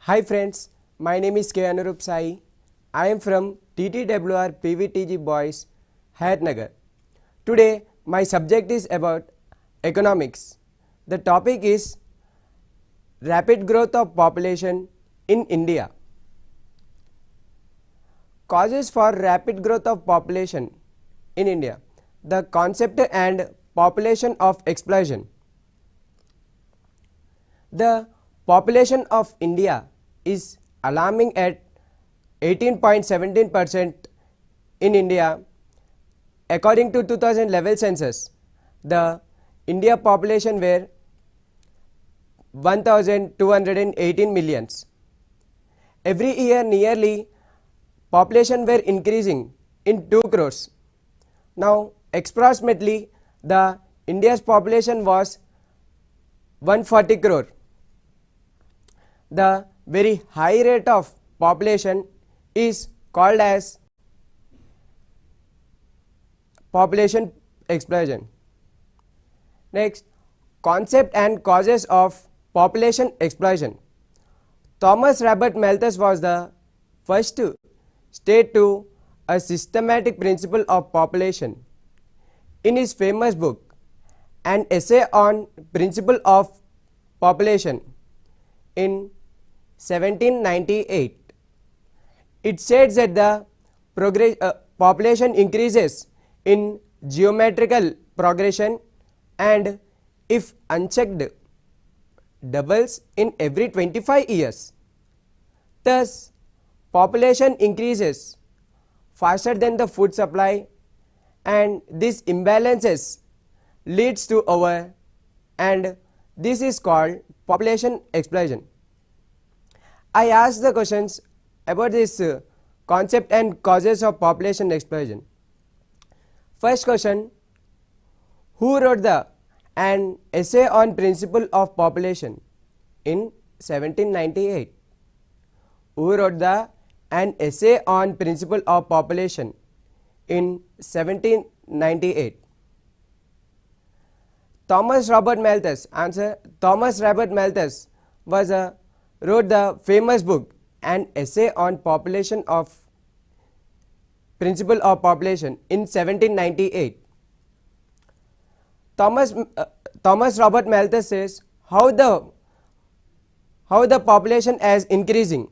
Hi friends, my name is 𝗘𝗽𝗍. I am from TTWREIS Boys, Hayatnagar. Today my subject is about economics. The topic is rapid growth of population in India. Causes for rapid growth of population in India. The concept and population of explosion. The population of India is alarming at 18.17% in India. According to 2011 census, the India population were 1,218 millions. Every year nearly population were increasing in 2 crores. Now approximately the India's population was 140 crore. The very high rate of population is called as population explosion. Next, concept and causes of population explosion. Thomas Robert Malthus was the first to state to a systematic principle of population in his famous book, An Essay on Principle of Population in 1798. It says that the population increases in geometrical progression and if unchecked doubles in every 25 years. Thus, population increases faster than the food supply and this imbalances leads to over, and this is called population explosion. I asked the questions about this concept and causes of population explosion. First question, who wrote an essay on principle of population in 1798? Who wrote an essay on principle of population in 1798? Thomas Robert Malthus. Answer, Thomas Robert Malthus was wrote the famous book An Essay on Population of Principle of Population in 1798. Thomas Robert Malthus says how the population is increasing.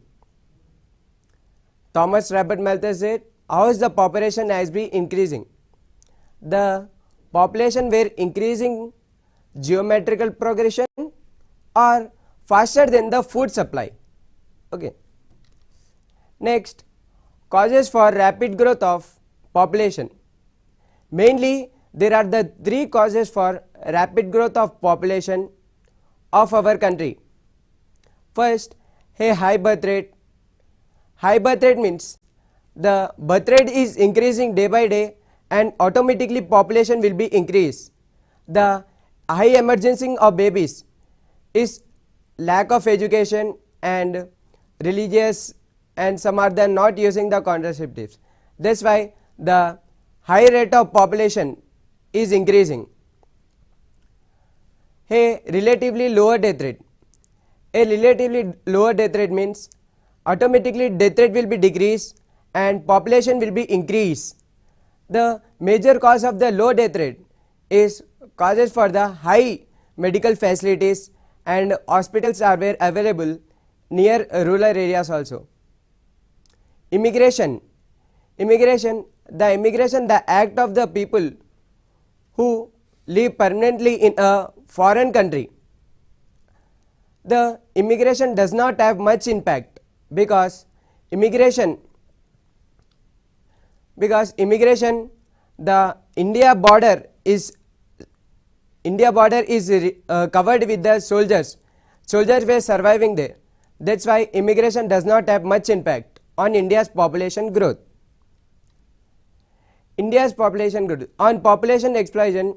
Thomas Robert Malthus said how is the population has been increasing. The population were increasing geometrical progression or faster than the food supply. Okay. Next, causes for rapid growth of population. Mainly there are the 3 causes for rapid growth of population of our country. First, a high birth rate. High birth rate means the birth rate is increasing day by day and automatically population will be increased. The high emergency of babies is lack of education and religious, and some are then not using the contraceptives. That's why the high rate of population is increasing. A relatively lower death rate. A relatively lower death rate means automatically death rate will be decreased and population will be increased. The major cause of the low death rate is causes for the high medical facilities and hospitals are available near rural areas also. Immigration. The act of the people who live permanently in a foreign country. The immigration does not have much impact because immigration the India border is covered with the soldiers. Soldiers were surviving there. That's why immigration does not have much impact on India's population growth. India's population growth. On population explosion,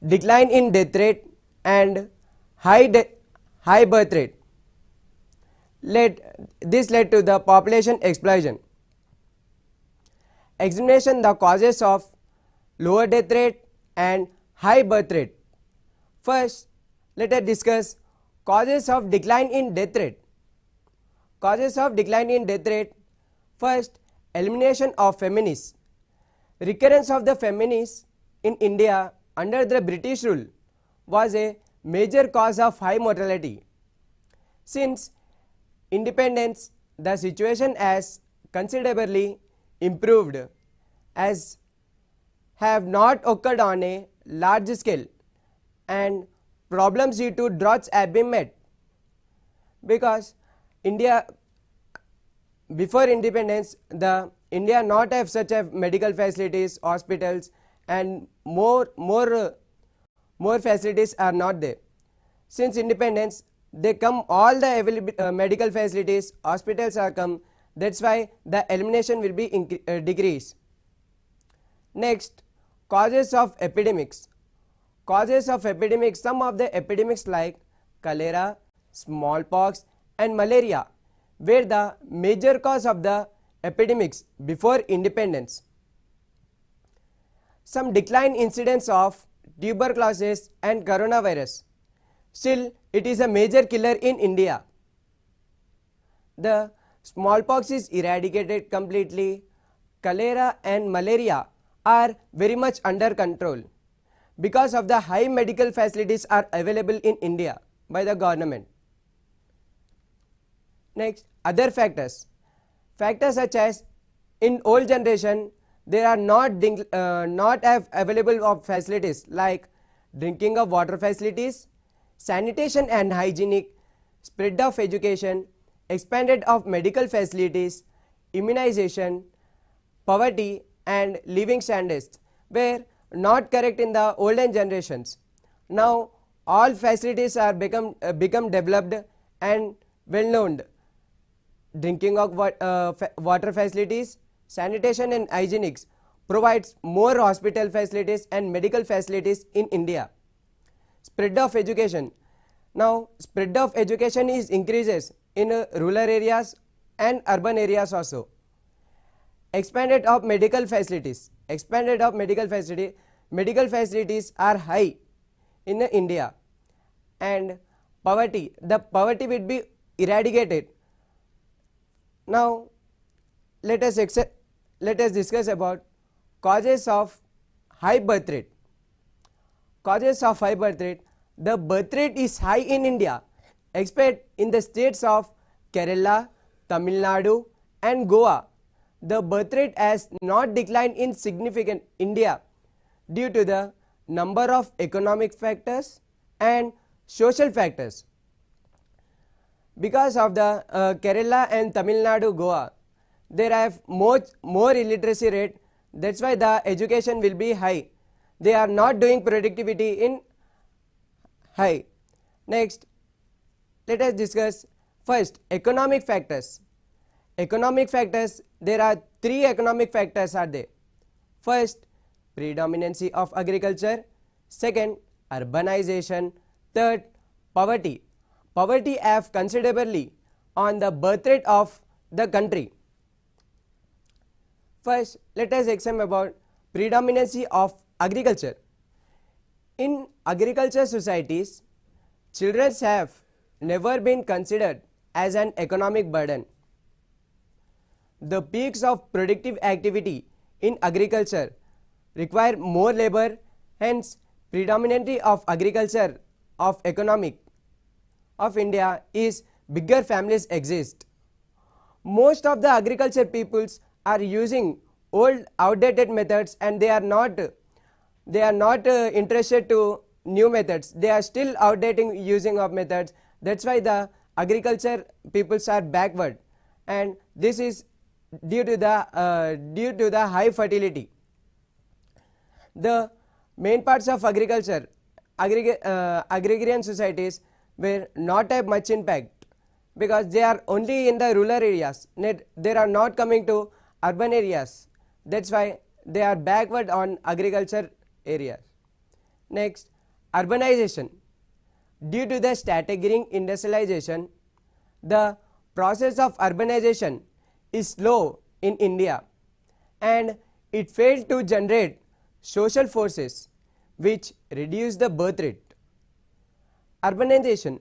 decline in death rate and high birth rate. This led to the population explosion. Examination the causes of lower death rate and high birth rate. First, let us discuss causes of decline in death rate. Causes of decline in death rate. First, elimination of feminists. Recurrence of the feminists in India under the British rule was a major cause of high mortality. Since independence, the situation has considerably improved, as have not occurred on a large scale, and problems due to droughts have been met. Because India, before independence, the India not have such a medical facilities, hospitals, and more facilities are not there. Since independence, they come all the available medical facilities, hospitals are come. That's why the elimination will be decreased. Next, causes of epidemics. Causes of epidemics. Some of the epidemics like cholera, smallpox, and malaria were the major cause of the epidemics before independence. Some decline incidence of tuberculosis and coronavirus. Still, it is a major killer in India. The smallpox is eradicated completely. Cholera and malaria are very much under control because of the high medical facilities are available in India by the government. Next, other factors. Factors such as in old generation there are not have available of facilities like drinking of water facilities, sanitation and hygienic, spread of education, expanded of medical facilities, immunization, poverty and living standards were not correct in the olden generations. Now all facilities are become developed and well known. Drinking of water facilities, sanitation and hygienics provides more hospital facilities and medical facilities in India. Spread of education. Now spread of education is increases in rural areas and urban areas also. Expanded of medical facilities. Expanded of medical facility. Medical facilities are high in India. And poverty. The poverty will be eradicated. Now let us discuss about causes of high birth rate. Causes of high birth rate. The birth rate is high in India except in the states of Kerala, Tamil Nadu and Goa. The birth rate has not declined in significant India due to the number of economic factors and social factors. Because of the Kerala and Tamil Nadu, Goa, there have more illiteracy rate. That's why the education will be high. They are not doing productivity in high. Next, let us discuss first economic factors. Economic factors, there are three economic factors are there. First, predominancy of agriculture. Second, urbanization. Third, poverty. Poverty have considerably on the birth rate of the country. First, let us examine about predominancy of agriculture. In agriculture societies, children have never been considered as an economic burden. The peaks of productive activity in agriculture require more labor, hence predominantly of agriculture of economic of India is bigger families exist. Most of the agriculture peoples are using old outdated methods and they are not interested to new methods. They are still outdating using of methods. That's why the agriculture peoples are backward, and this is due to the high fertility. The main parts of agriculture, agrarian societies will not have much impact because they are only in the rural areas. They are not coming to urban areas. That's why they are backward on agriculture areas. Next, urbanization. Due to the staggering industrialization, the process of urbanization is slow in India and it failed to generate social forces which reduce the birth rate. Urbanization.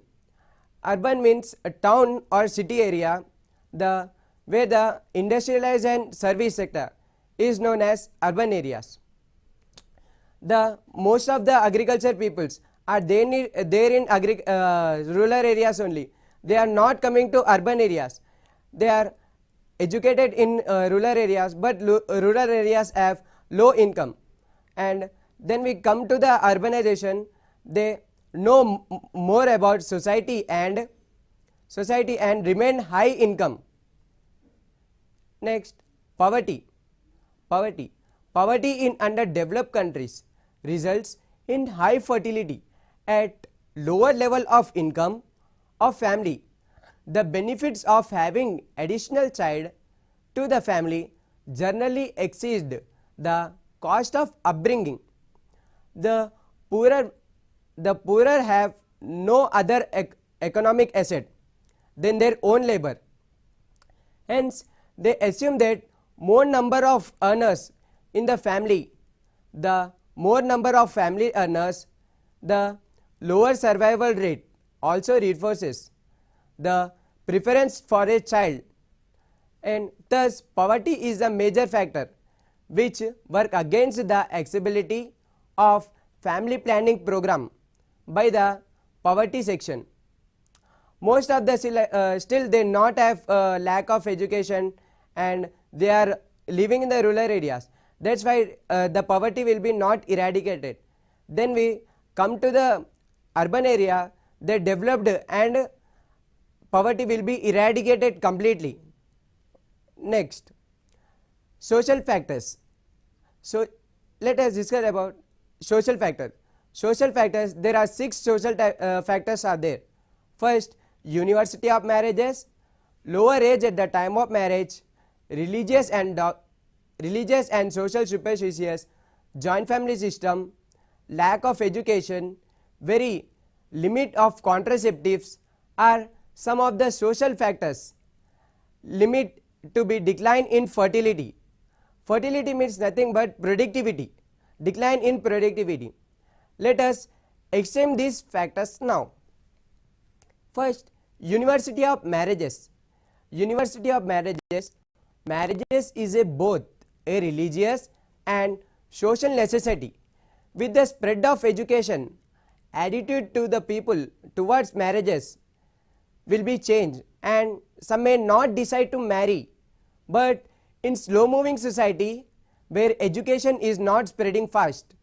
Urban means a town or city area. where the industrialized and service sector is known as urban areas. The most of the agriculture peoples are there in rural areas only. They are not coming to urban areas. They are educated in rural areas, but rural areas have low income. And then we come to the urbanization. They know more about society and remain high income. Next, poverty. Poverty in underdeveloped countries results in high fertility at lower level of income of family. The benefits of having additional child to the family generally exceed the cost of upbringing. The poorer have no other economic asset than their own labor. Hence, they assume that more number of earners in the family, the more number of family earners, the lower survival rate also reinforces the preference for a child, and thus poverty is a major factor which work against the accessibility of family planning program by the poverty section. Most of the still they not have lack of education and they are living in the rural areas. That's why the poverty will be not eradicated. Then we come to the urban area, they developed and poverty will be eradicated completely. Next, social factors. So let us discuss about social factors. Social factors, there are 6 social factors are there. First, university of marriages, lower age at the time of marriage, religious and social superstitions, joint family system, lack of education, very limit of contraceptives are some of the social factors. Limit to be decline in fertility. Fertility means nothing but productivity, decline in productivity. Let us examine these factors now. First, university of marriages. University of marriages. Marriages is both a religious and social necessity. With the spread of education, attitude to the people towards marriages will be changed and some may not decide to marry. But in slow moving society where education is not spreading fast,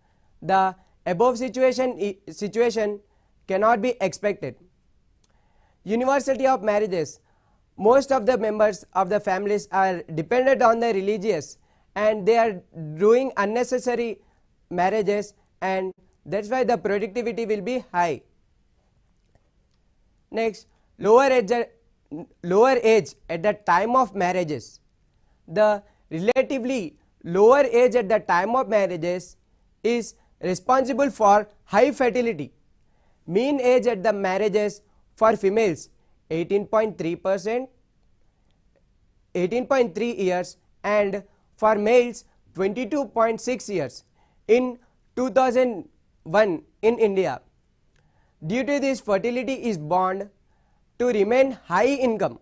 the above situation cannot be expected. University of marriages, most of the members of the families are dependent on the religious and they are doing unnecessary marriages, and that's why the productivity will be high. Next, lower age at the time of marriages. The relatively lower age at the time of marriages is responsible for high fertility. Mean age at the marriages for females 18.3 years and for males 22.6 years in 2001 in India. Due to this, fertility is bound to remain high income.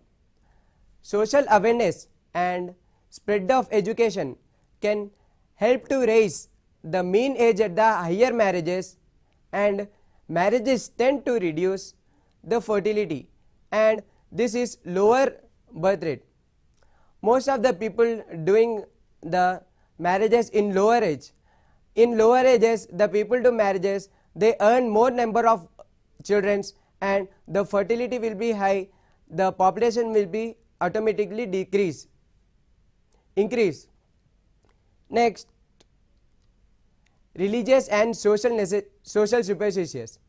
Social awareness and spread of education can help to raise the mean age at the higher marriages, and marriages tend to reduce the fertility, and this is lower birth rate. Most of the people doing the marriages in lower age. In lower ages, the people do marriages, they earn more number of children and the fertility will be high, the population will be automatically increase. Next, religious and social superstitions.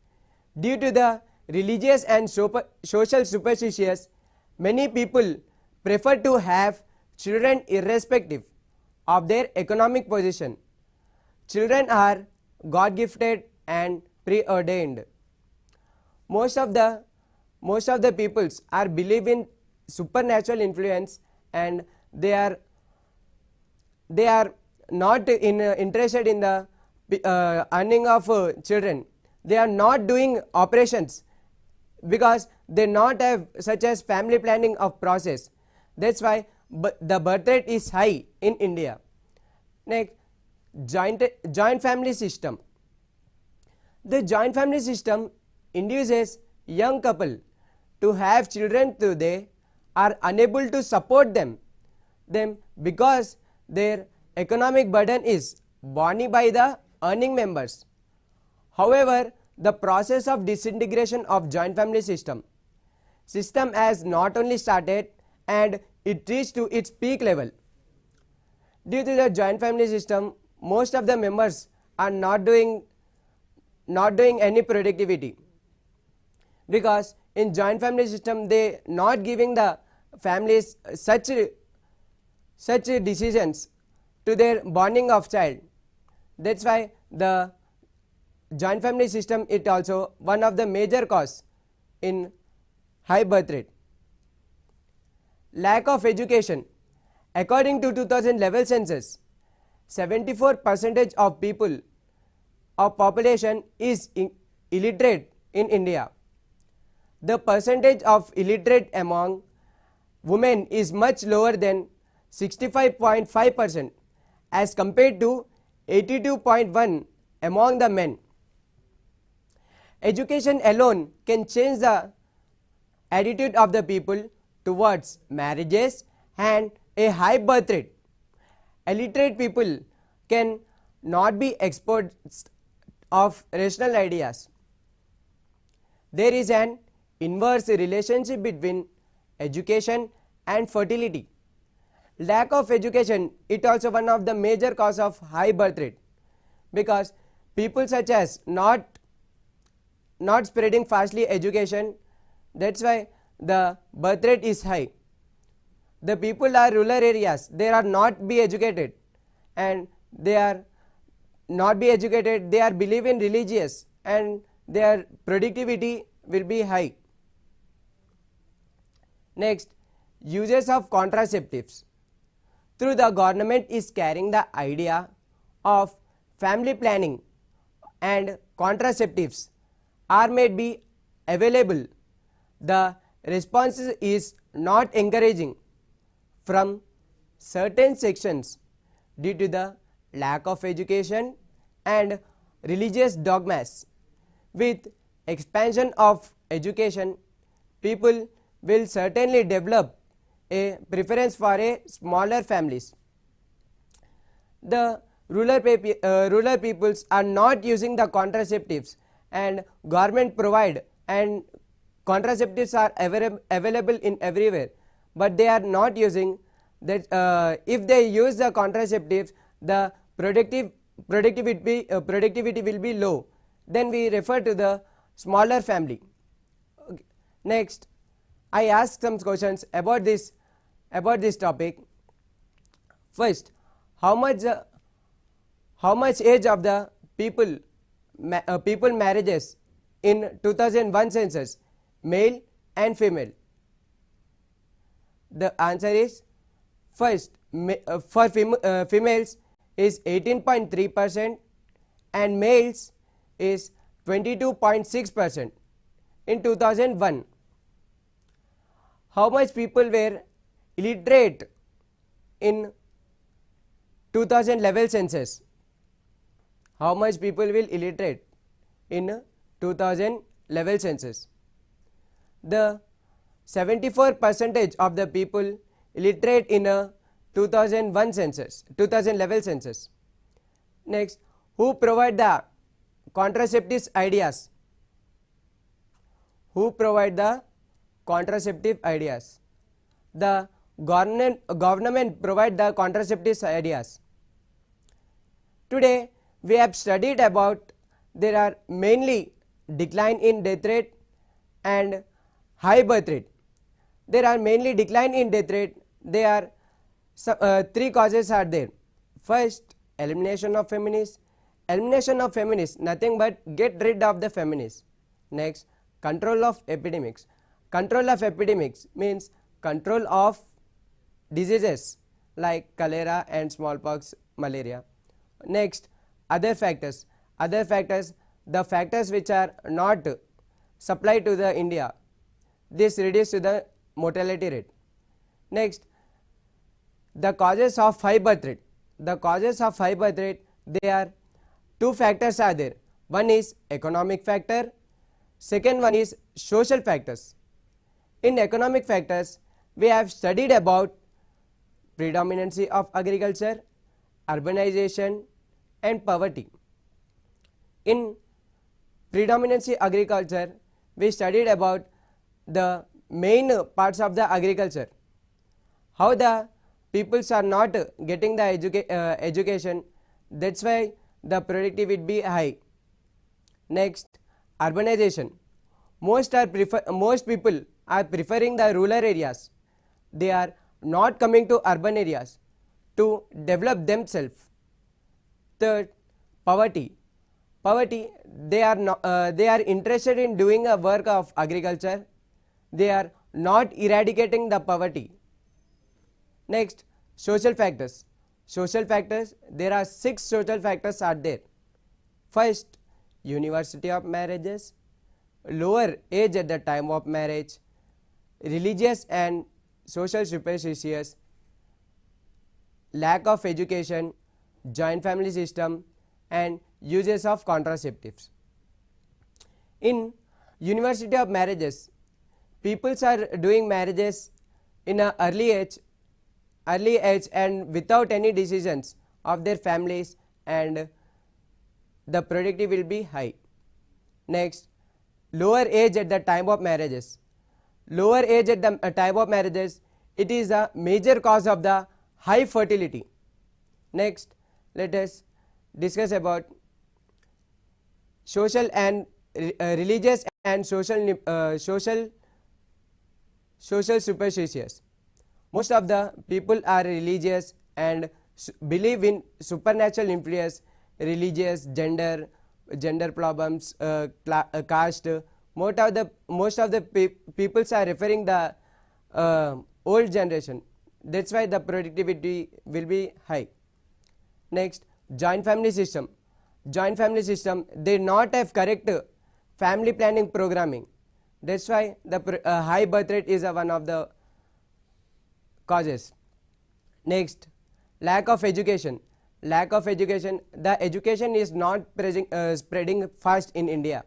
Due to the religious and social superstitions, many people prefer to have children irrespective of their economic position. Children are God gifted and preordained. Most of the peoples are believe in supernatural influence and they are not interested in the earning of children. They are not doing operations because they not have such as family planning of process. That's why the birth rate is high in India. Next, joint family system. The joint family system induces young couple to have children though they are unable to support them because their economic burden is borne by the earning members. However, the process of disintegration of joint family system has not only started and it reached to its peak level. Due to the joint family system, most of the members are not doing any productivity, because in joint family system they not giving the families such decisions to their bonding of child. That's why the joint family system is also one of the major cause in high birth rate. Lack of education. According to 2011 census, 74% of people of population is illiterate in India. The percentage of illiterate among women is much lower than 65.5% as compared to 82.1% among the men. Education alone can change the attitude of the people towards marriages and a high birth rate. Illiterate people can not be experts of rational ideas. There is an inverse relationship between education and fertility. Lack of education is also one of the major cause of high birth rate, because people such as not spreading fastly education, that's why the birth rate is high. The people are rural areas, they are not be educated, and they are not be educated, they are believe in religious, and their productivity will be high. Next, uses of contraceptives. Through the government is carrying the idea of family planning and contraceptives are made be available. The response is not encouraging from certain sections due to the lack of education and religious dogmas. With expansion of education, people will certainly develop a preference for a smaller families. The rural peoples are not using the contraceptives, and government provide, and contraceptives are available in everywhere, but they are not using that. If they use the contraceptives, the productivity will be low. Then we refer to the smaller family. Okay. Next, I ask some questions about this topic. First, how much age of the people marriages in 2001 census, male and female? The answer is, first, for females is 18.3% and males is 22.6% in 2001. How much people were illiterate in 2011 census? How much people will illiterate in 2011 census? The 74% of the people illiterate in a 2011 census. Next, who provide the contraceptive ideas? Who provide the contraceptive ideas? The government provide the contraceptive ideas. Today we have studied about there are mainly decline in death rate and high birth rate. There are mainly decline in death rate. There are three causes are there. First, elimination of feminists. Elimination of feminists, nothing but get rid of the feminists. Next, control of epidemics. Control of epidemics means control of diseases like cholera and smallpox, malaria. Next, other factors. Other factors, the factors which are not supplied to the India, this reduces to the mortality rate. Next, the causes of high birth rate. The causes of high birth rate, there are two factors are there. One is economic factor, second one is social factors. In economic factors, we have studied about predominancy of agriculture, urbanization and poverty. In predominancy agriculture, we studied about the main parts of the agriculture, how the peoples are not getting the education, that's why the productivity will be high. Next, urbanization. Most people are preferring the rural areas. They are not coming to urban areas to develop themselves. Third, poverty. They are interested in doing a work of agriculture. They are not eradicating the poverty. Next, social factors. There are 6 social factors are there. First, university of marriages, lower age at the time of marriage, religious and social superstitions, lack of education, joint family system and uses of contraceptives. In university of marriages, peoples are doing marriages in an early age and without any decisions of their families, and the productivity will be high. Next, lower age at the time of marriages. Lower age at the time of marriages, it is a major cause of the high fertility. Next, let us discuss about social and religious and social superstitions. Most of the people are religious and believe in supernatural influence, religious, gender problems, caste. Most of the peoples are referring the old generation. That's why the productivity will be high. Next, joint family system. They not have correct family planning programming. That's why the high birth rate is one of the causes. Next, lack of education. The education is not spreading fast in India.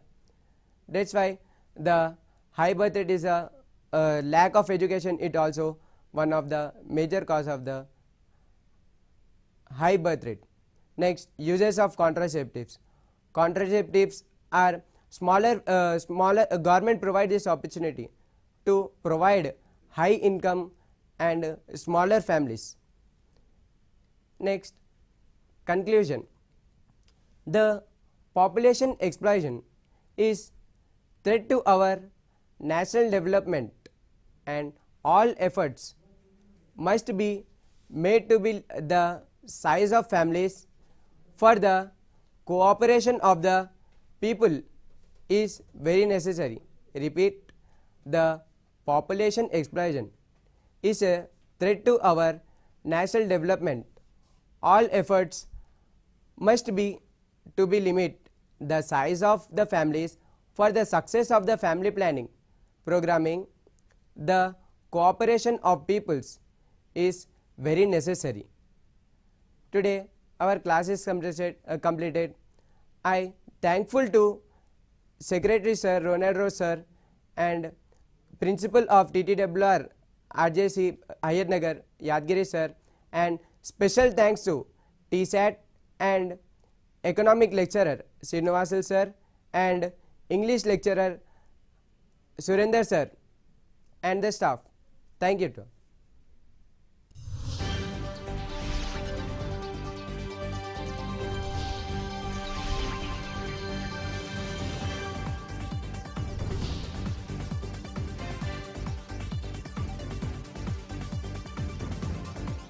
That's why the high birth rate is a lack of education. It also one of the major cause of the high birth rate. Next, uses of contraceptives. Contraceptives are smaller government provide this opportunity to provide high income and smaller families. Next, conclusion. The population explosion is threat to our national development, and all efforts must be made to build the size of families for the cooperation of the people is very necessary. Repeat, the population explosion is a threat to our national development. All efforts must be to be limit the size of the families for the success of the family planning programming. The cooperation of peoples is very necessary. Today our class is completed. I thankful to Secretary Sir Ronald Rose Sir and Principal of TTWR RJC Hayatnagar Yadgiri Sir, and special thanks to TSAT and Economic Lecturer Srinivasal Sir and English Lecturer Surender Sir and the staff. Thank you.